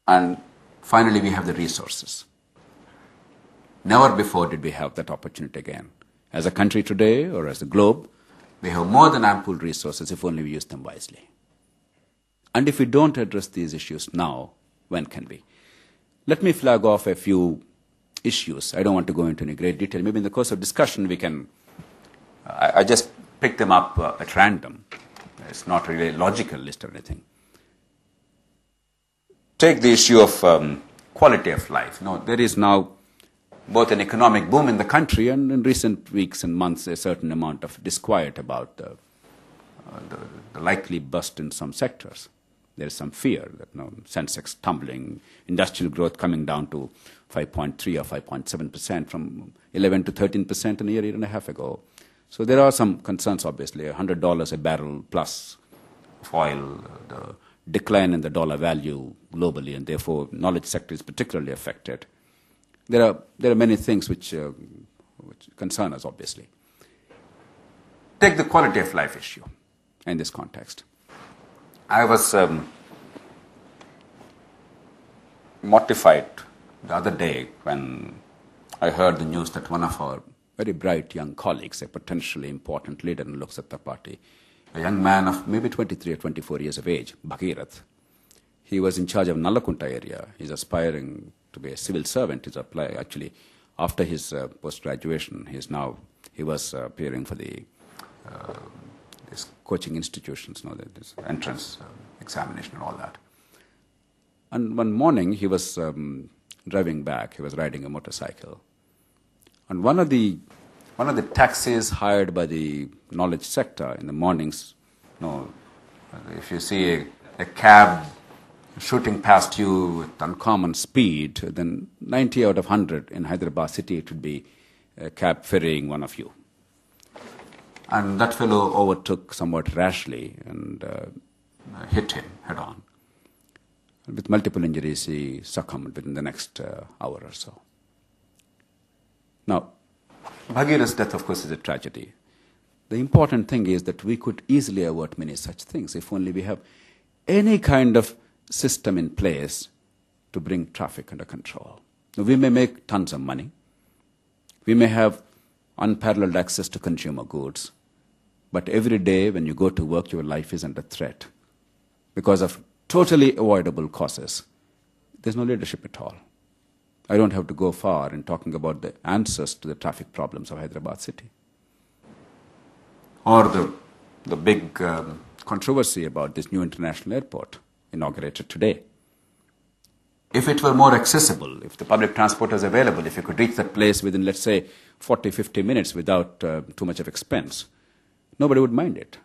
And finally, we have the resources. Never before did we have that opportunity again. As a country today, or as a globe, we have more than ample resources if only we use them wisely. And if we don't address these issues now, when can we? Let me flag off a few issues. I don't want to go into any great detail. Maybe in the course of discussion we can, I just pick them up at random. It's not really a logical list or anything. Take the issue of quality of life. No, there is now both an economic boom in the country and in recent weeks and months a certain amount of disquiet about the likely bust in some sectors. There is some fear that Sensex tumbling, industrial growth coming down to 5.3 or 5.7% from 11 to 13% a year and a half ago. So there are some concerns, obviously. $100 a barrel plus of oil, the decline in the dollar value globally, and therefore knowledge sector is particularly affected. There are many things which concern us, obviously. Take the quality of life issue in this context. I was mortified the other day when I heard the news that one of our very bright young colleagues, a potentially important leader in Lok Satta Party, a young man of maybe 23 or 24 years of age, Bhagirath, he was in charge of Nallakunta area. He's aspiring to be a civil servant. He's applied, actually, after his post-graduation, he was appearing for the these coaching institutions, this entrance examination and all that. And one morning he was driving back. He was riding a motorcycle, and one of the taxis hired by the knowledge sector in the mornings. If you see a cab shooting past you with uncommon speed, then 90 out of 100 in Hyderabad city it would be a cab ferrying one of you. And that fellow overtook somewhat rashly and hit him head-on. With multiple injuries, he succumbed within the next hour or so. Now, Bhagirath's death, of course, is a tragedy. The important thing is that we could easily avert many such things if only we have any kind of system in place to bring traffic under control. Now, we may make tons of money. We may have unparalleled access to consumer goods. But every day when you go to work, your life is under threat because of totally avoidable causes. There's no leadership at all. I don't have to go far in talking about the answers to the traffic problems of Hyderabad city. Or the big controversy about this new international airport inaugurated today. If it were more accessible, if the public transport was available, if you could reach that place within, let's say, 40, 50 minutes without too much of expense, nobody would mind it.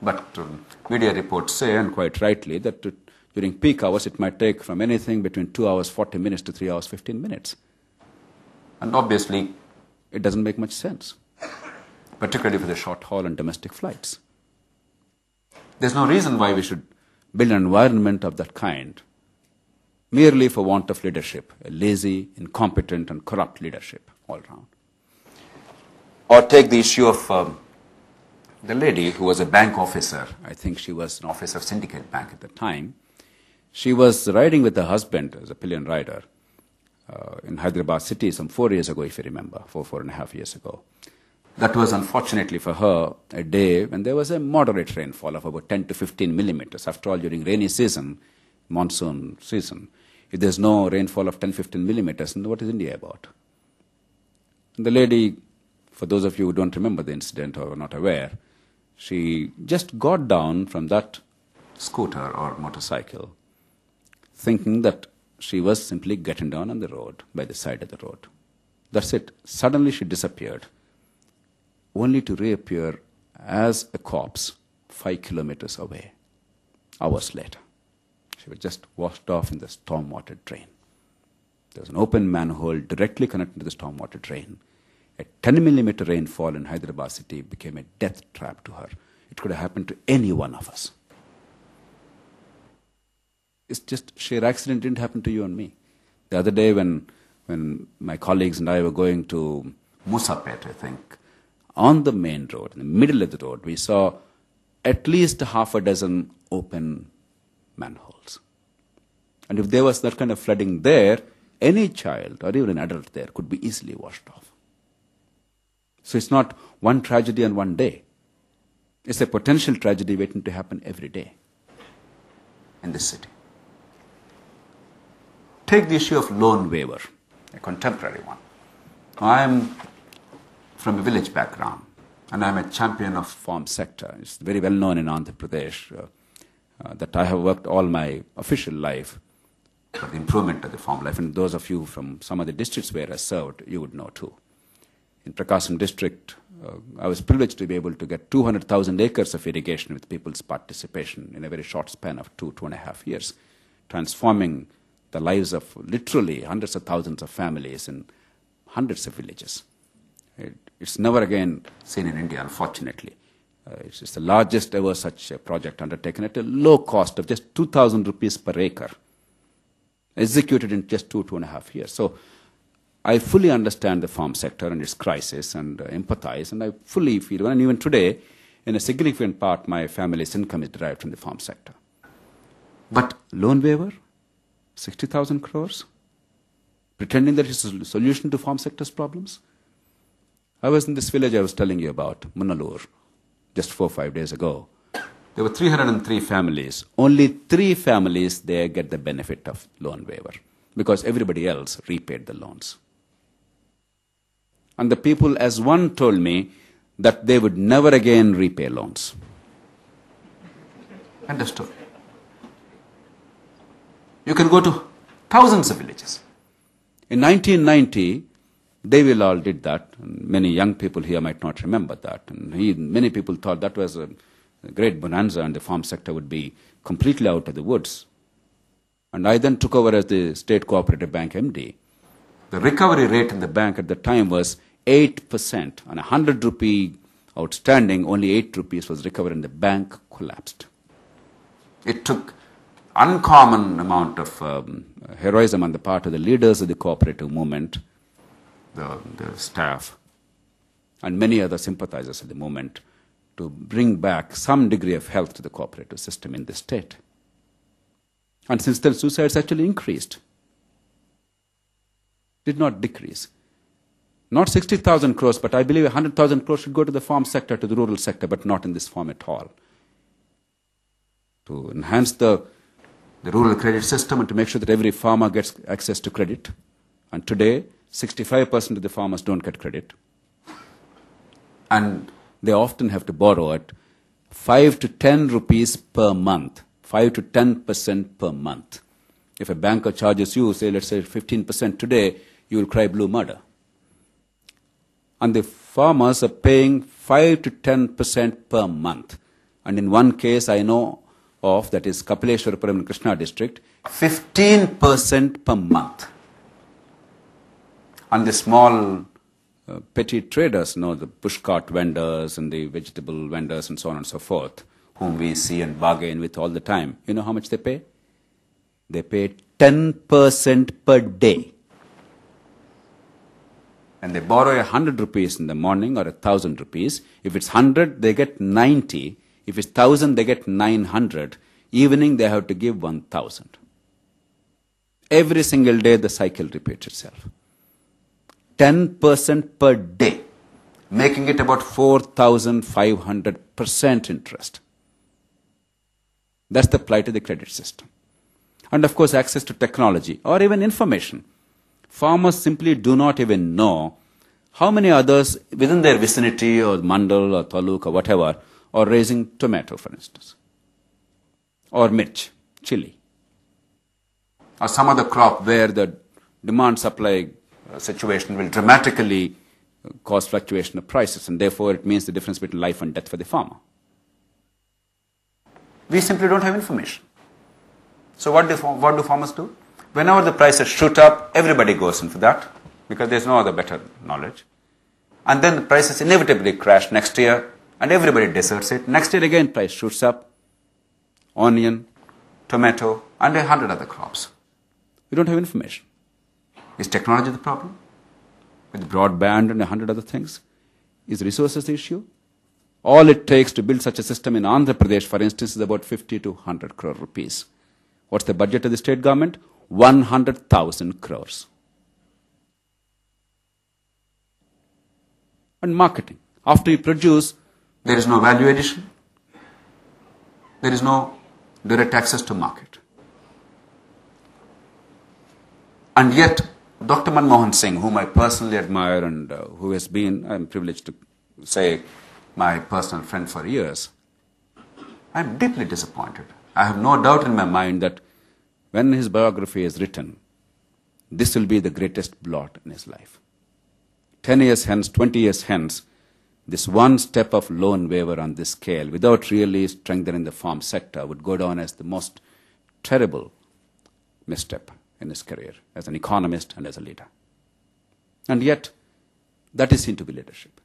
But media reports say, and quite rightly, that during peak hours it might take from anything between 2 hours 40 minutes to 3 hours 15 minutes. And obviously, it doesn't make much sense, particularly for the short haul and domestic flights. There's no reason why we should build an environment of that kind merely for want of leadership, a lazy, incompetent and corrupt leadership all around. Or take the issue of the lady who was a bank officer. I think she was an officer of Syndicate Bank at the time. She was riding with her husband as a pillion rider in Hyderabad city some 4 years ago, if you remember, 4.5 years ago. That was unfortunately for her a day when there was a moderate rainfall of about 10 to 15 millimeters. After all, during rainy season, monsoon season, if there's no rainfall of 10, 15 millimeters, then what is India about? And the lady, for those of you who don't remember the incident or are not aware, she just got down from that scooter or motorcycle thinking that she was simply getting down on the road, by the side of the road. That's it. Suddenly she disappeared, only to reappear as a corpse 5 kilometers away, hours later. She was just washed off in the stormwater drain. There was an open manhole directly connected to the stormwater drain. A 10-millimeter rainfall in Hyderabad city became a death trap to her. It could have happened to any one of us. It's just sheer accident. Didn't happen to you and me. The other day when my colleagues and I were going to Musapet, I think, on the main road, in the middle of the road, we saw at least half a dozen open manholes. And if there was that kind of flooding there, any child or even an adult there could be easily washed off. So it's not one tragedy on one day. It's a potential tragedy waiting to happen every day in this city. Take the issue of loan waiver, a contemporary one. I am from a village background, and I am a champion of farm sector. It's very well known in Andhra Pradesh that I have worked all my official life for the improvement of the farm life. And those of you from some of the districts where I served, you would know too. In Prakasam district, I was privileged to be able to get 200,000 acres of irrigation with people's participation in a very short span of 2.5 years, transforming the lives of literally hundreds of thousands of families in hundreds of villages. It's never again seen in India, unfortunately. It's the largest ever such project undertaken at a low cost of just 2,000 rupees per acre, executed in just 2.5 years. So I fully understand the farm sector and its crisis and empathize, and I fully feel, and even today, in a significant part, my family's income is derived from the farm sector. But loan waiver, 60,000 crores, pretending that it's a solution to farm sector's problems? I was in this village I was telling you about, Munnalur, just 4 or 5 days ago. There were 303 families. Only 3 families there get the benefit of loan waiver because everybody else repaid the loans. And the people as one told me that they would never again repay loans. Understood. You can go to thousands of villages. In 1990, Devilal did that. And many young people here might not remember that. And many people thought that was a great bonanza and the farm sector would be completely out of the woods. And I then took over as the State Cooperative Bank MD. The recovery rate in the bank at the time was 8%. On 100 rupee outstanding, only 8 rupees was recovered and the bank collapsed. It took uncommon amount of heroism on the part of the leaders of the cooperative movement, the staff, and many other sympathizers of the movement to bring back some degree of health to the cooperative system in the state. And since then, suicides actually increased, did not decrease. Not 60,000 crores, but I believe 100,000 crores should go to the farm sector, to the rural sector, but not in this form at all. To enhance the rural credit system and to make sure that every farmer gets access to credit. And today, 65% of the farmers don't get credit. And they often have to borrow at 5 to 10 rupees per month, 5 to 10% per month. If a banker charges you, say, let's say 15% today, you will cry blue murder. And the farmers are paying 5 to 10% per month. And in one case I know of, that is Kapileshwarapuram in Krishna district, 15% per month. And the small petty traders, the pushcart vendors and the vegetable vendors and so on and so forth, whom we see and bargain with all the time, you know how much they pay? They pay 10% per day. And they borrow 100 rupees in the morning or 1,000 rupees. If it's 100, they get 90. If it's 1,000, they get 900. Evening, they have to give 1,000. Every single day, the cycle repeats itself. 10% per day, making it about 4,500% interest. That's the plight of the credit system. And of course, access to technology or even information. Farmers simply do not even know how many others within their vicinity or mandal or taluk or whatever are raising tomato, for instance, or mirch, chili, or some other crop where the demand-supply situation will dramatically cause fluctuation of prices, and therefore it means the difference between life and death for the farmer. We simply don't have information. So what do farmers do? Whenever the prices shoot up, everybody goes in for that because there's no other better knowledge. And then the prices inevitably crash next year and everybody deserts it. Next year again price shoots up. Onion, tomato, and 100 other crops. We don't have information. Is technology the problem? With broadband and 100 other things? Is resources the issue? All it takes to build such a system in Andhra Pradesh, for instance, is about 50 to 100 crore rupees. What's the budget of the state government? 100,000 crores. And marketing. After you produce, there is no value addition. There is no direct access to market. And yet, Dr. Manmohan Singh, whom I personally admire and who has been, I'm privileged to say, my personal friend for years, I'm deeply disappointed. I have no doubt in my mind that when his biography is written, this will be the greatest blot in his life. 10 years hence, 20 years hence, this one step of loan waiver on this scale, without really strengthening the farm sector, would go down as the most terrible misstep in his career as an economist and as a leader. And yet, that is seen to be leadership.